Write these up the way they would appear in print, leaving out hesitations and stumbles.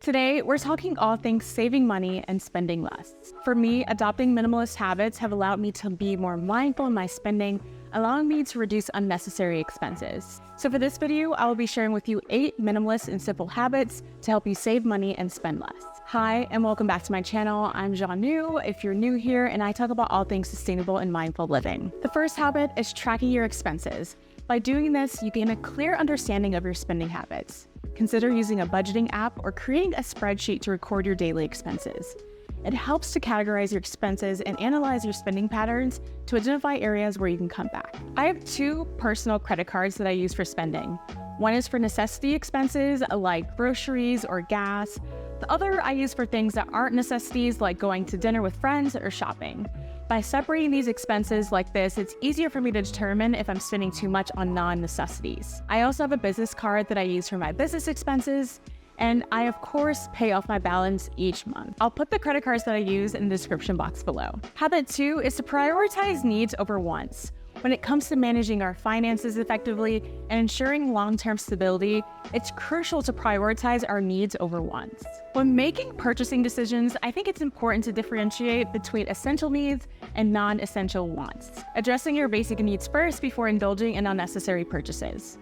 Today, we're talking all things saving money and spending less. For me, adopting minimalist habits have allowed me to be more mindful in my spending, allowing me to reduce unnecessary expenses. So for this video, I will be sharing with you 8 minimalist and simple habits to help you save money and spend less. Hi, and welcome back to my channel. I'm Janu if you're new here, and I talk about all things sustainable and mindful living. The first habit is tracking your expenses. By doing this, you gain a clear understanding of your spending habits. Consider using a budgeting app or creating a spreadsheet to record your daily expenses. It helps to categorize your expenses and analyze your spending patterns to identify areas where you can cut back. I have 2 personal credit cards that I use for spending. One is for necessity expenses like groceries or gas. The other I use for things that aren't necessities like going to dinner with friends or shopping. By separating these expenses like this, it's easier for me to determine if I'm spending too much on non-necessities. I also have a business card that I use for my business expenses, and I of course pay off my balance each month. I'll put the credit cards that I use in the description box below. Habit 2 is to prioritize needs over wants. When it comes to managing our finances effectively and ensuring long-term stability, it's crucial to prioritize our needs over wants. When making purchasing decisions, I think it's important to differentiate between essential needs and non-essential wants, addressing your basic needs first before indulging in unnecessary purchases.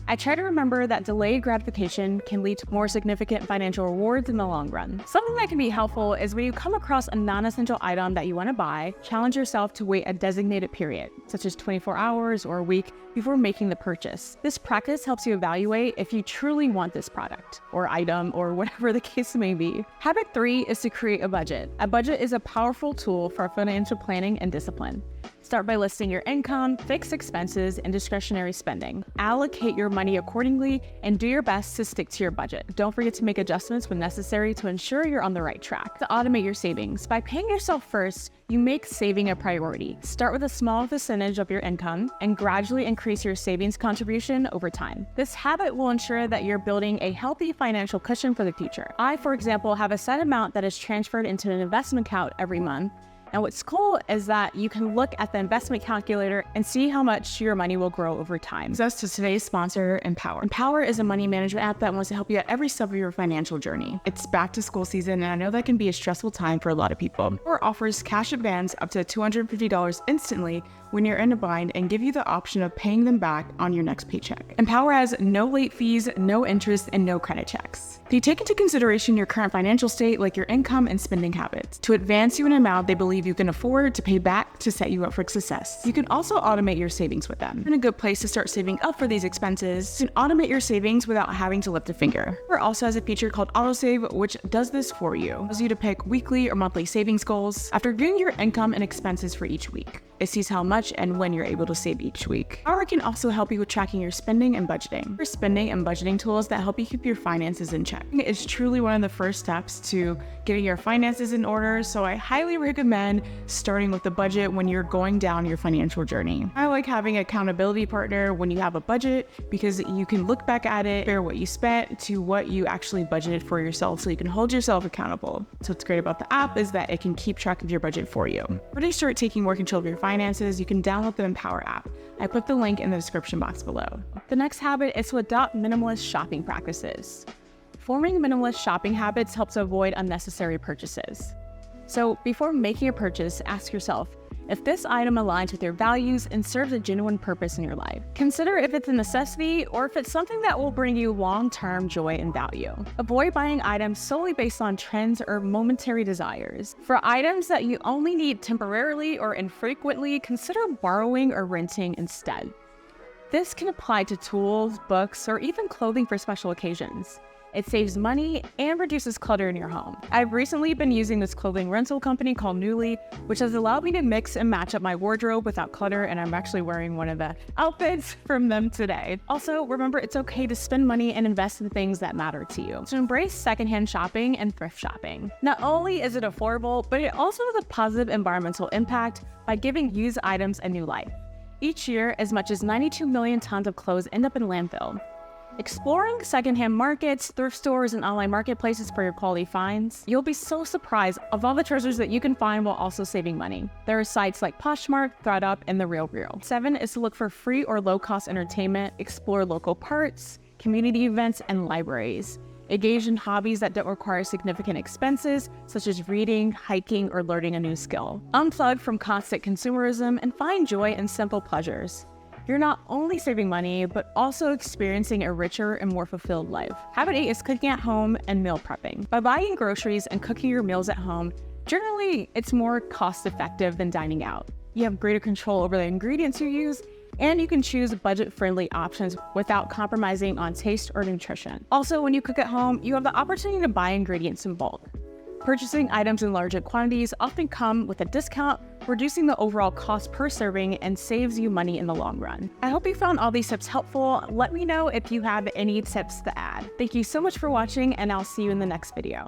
I try to remember that delayed gratification can lead to more significant financial rewards in the long run. Something that can be helpful is when you come across a non-essential item that you want to buy, challenge yourself to wait a designated period, such as 24 hours or a week, before making the purchase. This practice helps you evaluate if you truly want this product or item or whatever the case may be. Habit 3 is to create a budget. A budget is a powerful tool for financial planning and discipline. Start by listing your income, fixed expenses, and discretionary spending. Allocate your money accordingly and do your best to stick to your budget. Don't forget to make adjustments when necessary to ensure you're on the right track. To automate your savings, by paying yourself first, you make saving a priority. Start with a small percentage of your income and gradually increase your savings contribution over time. This habit will ensure that you're building a healthy financial cushion for the future. I, for example, have a set amount that is transferred into an investment account every month. And what's cool is that you can look at the investment calculator and see how much your money will grow over time. Thus to today's sponsor, Empower. Empower is a money management app that wants to help you at every step of your financial journey. It's back to school season, and I know that can be a stressful time for a lot of people. Empower offers cash advance up to $250 instantly when you're in a bind and give you the option of paying them back on your next paycheck. Empower has no late fees, no interest, and no credit checks. They take into consideration your current financial state, like your income and spending habits, to advance you an amount they believe you can afford to pay back to set you up for success. You can also automate your savings with them. And a good place to start saving up for these expenses is to automate your savings without having to lift a finger. Empower also has a feature called Autosave, which does this for you. It allows you to pick weekly or monthly savings goals after viewing your income and expenses for each week. It sees how much and when you're able to save each week. Empower can also help you with tracking your spending and budgeting. For spending and budgeting tools that help you keep your finances in check. It's truly one of the first steps to getting your finances in order, so I highly recommend starting with the budget when you're going down your financial journey. I like having an accountability partner when you have a budget because you can look back at it, compare what you spent to what you actually budgeted for yourself, so you can hold yourself accountable. So what's great about the app is that it can keep track of your budget for you. When you start taking more control of your finances, you can download the Empower app. I put the link in the description box below. The next habit is to adopt minimalist shopping practices. Forming minimalist shopping habits helps avoid unnecessary purchases. So before making a purchase, ask yourself if this item aligns with your values and serves a genuine purpose in your life. Consider if it's a necessity or if it's something that will bring you long-term joy and value. Avoid buying items solely based on trends or momentary desires. For items that you only need temporarily or infrequently, consider borrowing or renting instead. This can apply to tools, books, or even clothing for special occasions. It saves money and reduces clutter in your home. I've recently been using this clothing rental company called Nuuly, which has allowed me to mix and match up my wardrobe without clutter, and I'm actually wearing one of the outfits from them today. Also, remember it's okay to spend money and invest in things that matter to you. So embrace secondhand shopping and thrift shopping. Not only is it affordable, but it also has a positive environmental impact by giving used items a new life. Each year, as much as 92 million tons of clothes end up in landfill. Exploring secondhand markets, thrift stores, and online marketplaces for your quality finds, you'll be so surprised of all the treasures that you can find while also saving money. There are sites like Poshmark, ThredUp, and The RealReal. 7 is to look for free or low-cost entertainment, explore local parks, community events, and libraries. Engage in hobbies that don't require significant expenses, such as reading, hiking, or learning a new skill. Unplug from constant consumerism and find joy in simple pleasures. You're not only saving money, but also experiencing a richer and more fulfilled life. Habit 8 is cooking at home and meal prepping. By buying groceries and cooking your meals at home, generally, it's more cost-effective than dining out. You have greater control over the ingredients you use, and you can choose budget-friendly options without compromising on taste or nutrition. Also, when you cook at home, you have the opportunity to buy ingredients in bulk. Purchasing items in larger quantities often come with a discount, reducing the overall cost per serving and saves you money in the long run. I hope you found all these tips helpful. Let me know if you have any tips to add. Thank you so much for watching, and I'll see you in the next video.